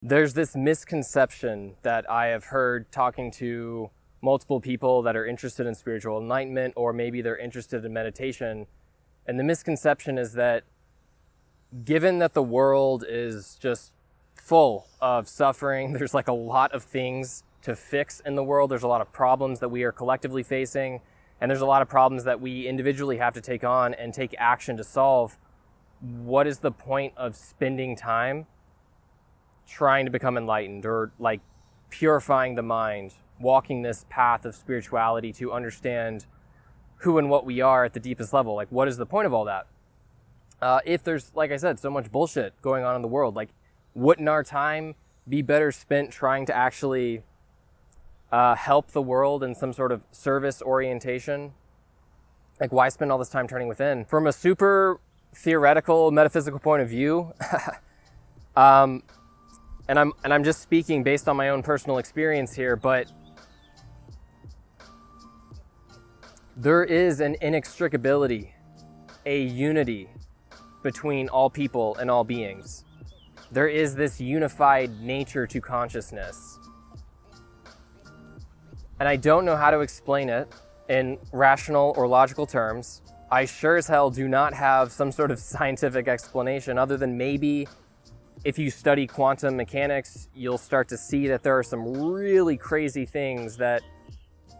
There's this misconception that I have heard talking to multiple people that are interested in spiritual enlightenment, or maybe they're interested in meditation. And the misconception is that given that the world is just full of suffering, there's like a lot of things to fix in the world. There's a lot of problems that we are collectively facing, and there's a lot of problems that we individually have to take on and take action to solve. What is the point of spending time trying to become enlightened, or like purifying the mind, walking this path of spirituality to understand who and what we are at the deepest level? Like, what is the point of all that? If there's, like I said, so much bullshit going on in the world, like, wouldn't our time be better spent trying to actually help the world in some sort of service orientation? Like, why spend all this time turning within? From a super theoretical, metaphysical point of view, and I'm just speaking based on my own personal experience here, but there is an inextricability, a unity between all people and all beings. There is this unified nature to consciousness. And I don't know how to explain it in rational or logical terms. I sure as hell do not have some sort of scientific explanation, other than maybe if you study quantum mechanics, you'll start to see that there are some really crazy things that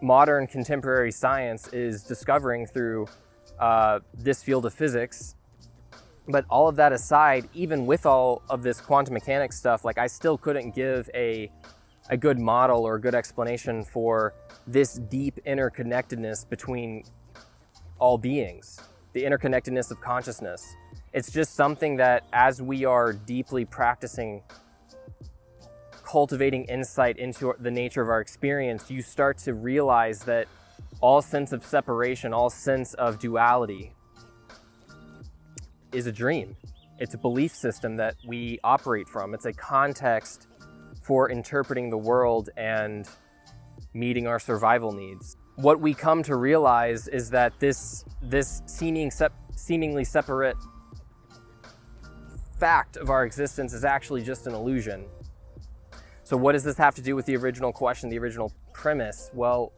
modern contemporary science is discovering through this field of physics. But all of that aside, even with all of this quantum mechanics stuff, like, I still couldn't give a good model or a good explanation for this deep interconnectedness between all beings, the interconnectedness of consciousness. It's just something that, as we are deeply practicing cultivating insight into the nature of our experience, you start to realize that all sense of separation, all sense of duality is a dream. It's a belief system that we operate from. It's a context for interpreting the world and meeting our survival needs. What we come to realize is that this seemingly separate fact of our existence is actually just an illusion. So what does this have to do with the original question, the original premise? Well,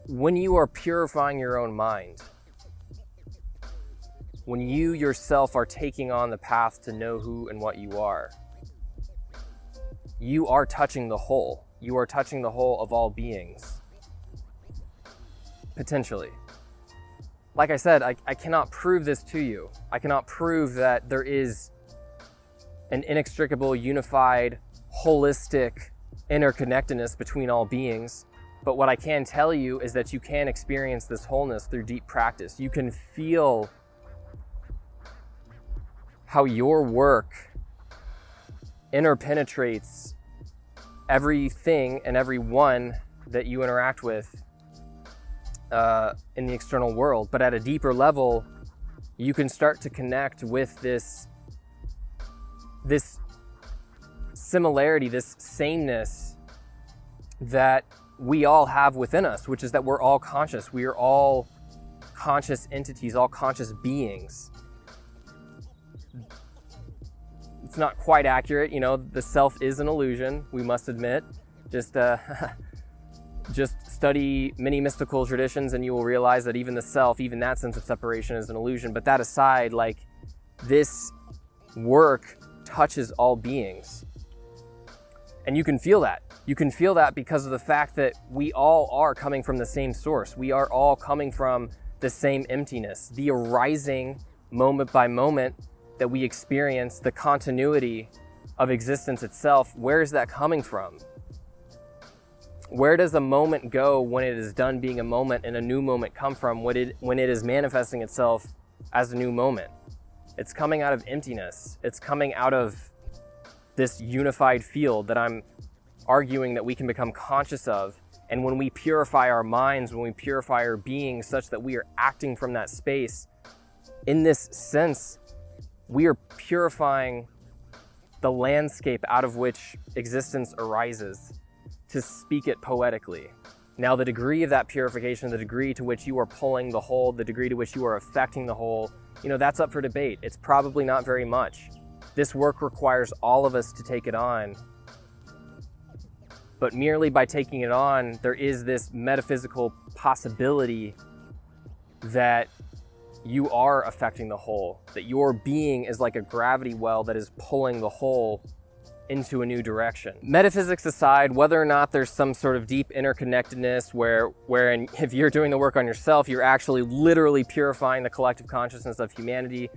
when you are purifying your own mind, when you yourself are taking on the path to know who and what you are touching the whole. You are touching the whole of all beings, potentially. Like I said, I cannot prove this to you. I cannot prove that there is an inextricable, unified, holistic interconnectedness between all beings. But what I can tell you is that you can experience this wholeness through deep practice. You can feel how your work interpenetrates everything and everyone that you interact with in the external world. But at a deeper level, you can start to connect with this similarity, this sameness that we all have within us, which is that we're all conscious. We are all conscious entities, all conscious beings. It's not quite accurate, you know, the self is an illusion, we must admit. Just study many mystical traditions and you will realize that even the self, even that sense of separation is an illusion. But that aside, like, this work touches all beings. And you can feel that. You can feel that because of the fact that we all are coming from the same source. We are all coming from the same emptiness. The arising moment by moment that we experience, the continuity of existence itself, where is that coming from? Where does a moment go when it is done being a moment and a new moment come from when it is manifesting itself as a new moment? It's coming out of emptiness. It's coming out of this unified field that I'm arguing that we can become conscious of. And when we purify our minds, when we purify our being such that we are acting from that space, in this sense, we are purifying the landscape out of which existence arises, to speak it poetically. Now, the degree of that purification, the degree to which you are pulling the whole, the degree to which you are affecting the whole, you know, that's up for debate. It's probably not very much. This work requires all of us to take it on. But merely by taking it on, there is this metaphysical possibility that you are affecting the whole, that your being is like a gravity well that is pulling the whole into a new direction. Metaphysics aside, whether or not there's some sort of deep interconnectedness wherein if you're doing the work on yourself, you're actually literally purifying the collective consciousness of humanity,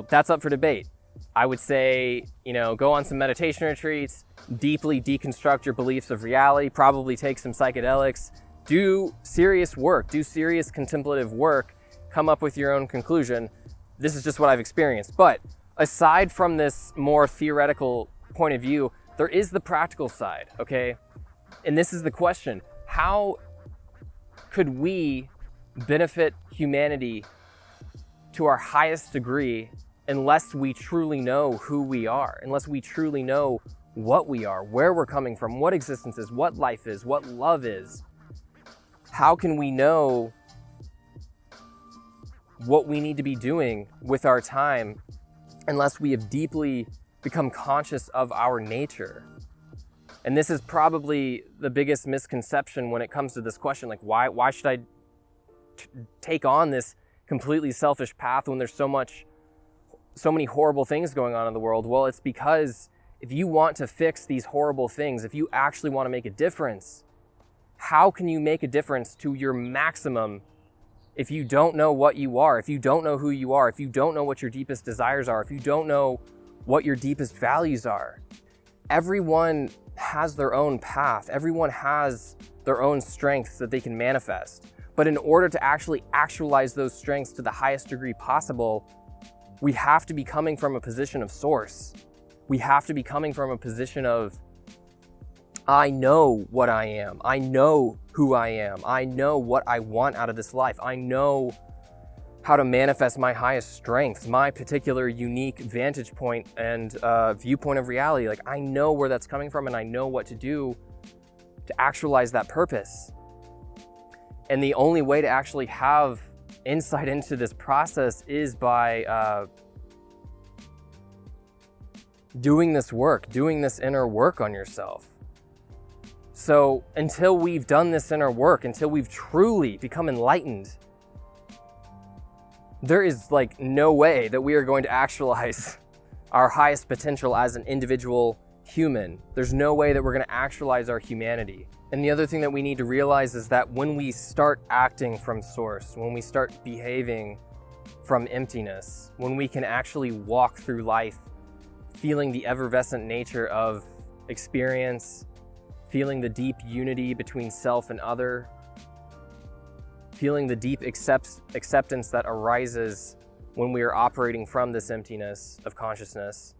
that's up for debate. I would say, go on some meditation retreats, deeply deconstruct your beliefs of reality, probably take some psychedelics, do serious work, do serious contemplative work, come up with your own conclusion. This is just what I've experienced. But aside from this more theoretical point of view, there is the practical side, okay? And this is the question: how could we benefit humanity to our highest degree unless we truly know who we are, unless we truly know what we are, where we're coming from, what existence is, what life is, what love is? How can we know what we need to be doing with our time unless we have deeply become conscious of our nature? And this is probably the biggest misconception when it comes to this question, like why should I take on this completely selfish path when there's so many horrible things going on in the world? Well, it's because if you want to fix these horrible things, if you actually want to make a difference, how can you make a difference to your maximum if you don't know what you are, if you don't know who you are, if you don't know what your deepest desires are, if you don't know what your deepest values are? Everyone has their own path. Everyone has their own strengths that they can manifest. But in order to actually actualize those strengths to the highest degree possible, we have to be coming from a position of source. We have to be coming from a position of, I know what I am. I know who I am. I know what I want out of this life. I know how to manifest my highest strengths, my particular unique vantage point and viewpoint of reality. Like, I know where that's coming from, and I know what to do to actualize that purpose. And the only way to actually have insight into this process is by doing this work, doing this inner work on yourself. So until we've done this inner work, until we've truly become enlightened, there is like no way that we are going to actualize our highest potential as an individual human. There's no way that we're going to actualize our humanity. And the other thing that we need to realize is that when we start acting from source, when we start behaving from emptiness, when we can actually walk through life feeling the effervescent nature of experience, feeling the deep unity between self and other, feeling the deep acceptance that arises when we are operating from this emptiness of consciousness,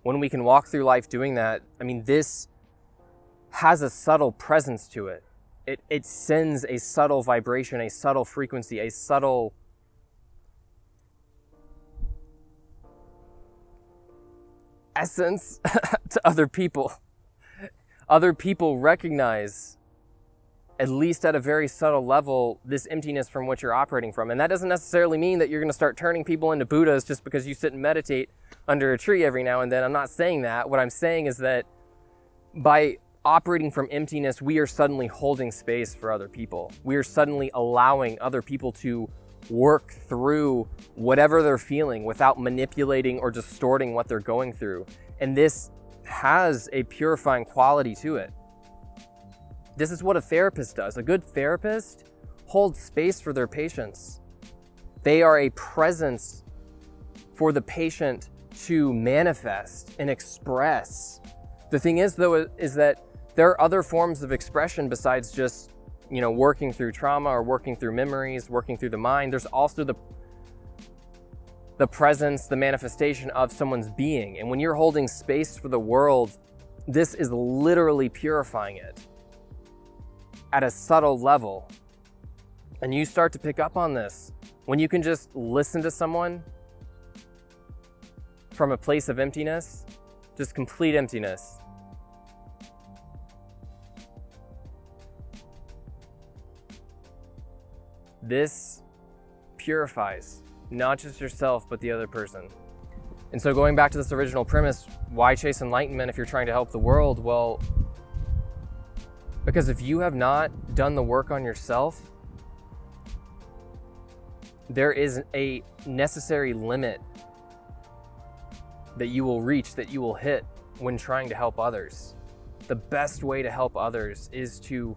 when we can walk through life doing that, I mean, this has a subtle presence to it. It sends a subtle vibration, a subtle frequency, a subtle essence to other people. Other people recognize, at least at a very subtle level, this emptiness from which you're operating from. And that doesn't necessarily mean that you're going to start turning people into Buddhas just because you sit and meditate under a tree every now and then. I'm not saying that. What I'm saying is that by operating from emptiness, we are suddenly holding space for other people. We are suddenly allowing other people to work through whatever they're feeling without manipulating or distorting what they're going through. And this has a purifying quality to it. This is what a therapist does. A good therapist holds space for their patients. They are a presence for the patient to manifest and express. The thing is, though, is that there are other forms of expression besides just, working through trauma or working through memories, working through the mind. There's also the presence, the manifestation of someone's being. And when you're holding space for the world, this is literally purifying it at a subtle level. And you start to pick up on this when you can just listen to someone from a place of emptiness, just complete emptiness. This purifies not just yourself, but the other person. And so going back to this original premise, why chase enlightenment if you're trying to help the world? Well, because if you have not done the work on yourself, there is a necessary limit that you will reach, that you will hit when trying to help others. The best way to help others is to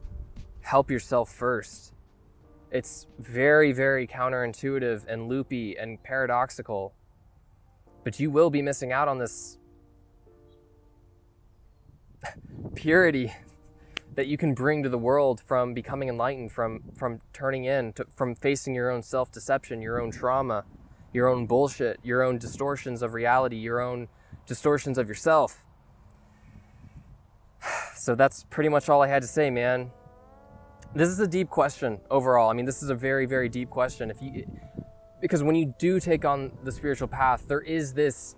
help yourself first. It's very, very counterintuitive and loopy and paradoxical, but you will be missing out on this purity that you can bring to the world from becoming enlightened, from turning in, from facing your own self-deception, your own trauma, your own bullshit, your own distortions of reality, your own distortions of yourself. So that's pretty much all I had to say, man. This is a deep question overall. I mean, this is a very, very deep question. Because when you do take on the spiritual path, there is this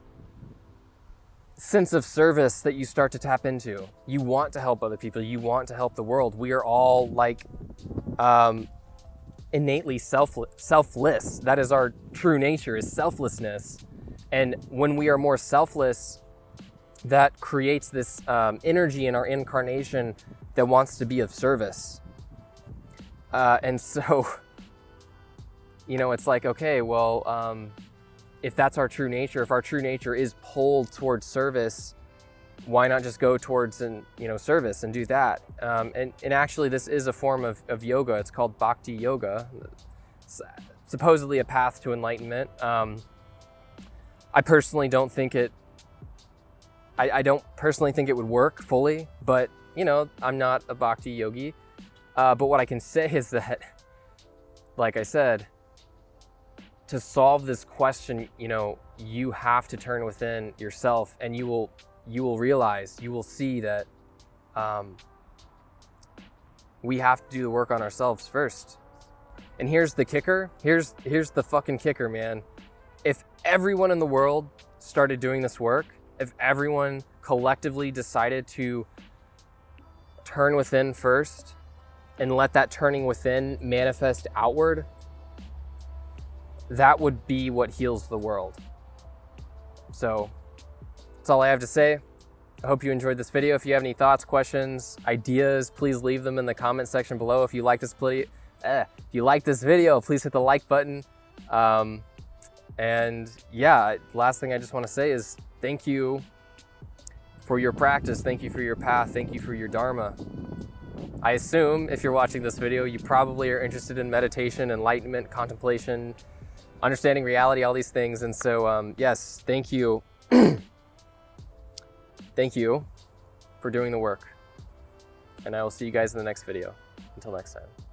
sense of service that you start to tap into. You want to help other people. You want to help the world. We are all like innately selfless. That is our true nature, is selflessness. And when we are more selfless, that creates this energy in our incarnation that wants to be of service. And so, you know, it's like, okay, well, if that's our true nature, if our true nature is pulled towards service, why not just go towards service and do that? And actually, this is a form of yoga. It's called Bhakti Yoga. It's supposedly a path to enlightenment. I personally don't think it. I don't personally think it would work fully, but you know, I'm not a Bhakti yogi. But what I can say is that, like I said, to solve this question, you know, you have to turn within yourself, and you will realize, you will see that we have to do the work on ourselves first. And here's the kicker. Here's the fucking kicker, man. If everyone in the world started doing this work, if everyone collectively decided to turn within first and let that turning within manifest outward, that would be what heals the world. So that's all I have to say. I hope you enjoyed this video. If you have any thoughts, questions, ideas, please leave them in the comment section below. If you like this video, please hit the like button. And yeah, last thing I just want to say is thank you for your practice. Thank you for your path. Thank you for your dharma. I assume if you're watching this video, you probably are interested in meditation, enlightenment, contemplation, understanding reality, all these things. And so, yes, thank you. Thank you for doing the work. And I will see you guys in the next video. Until next time.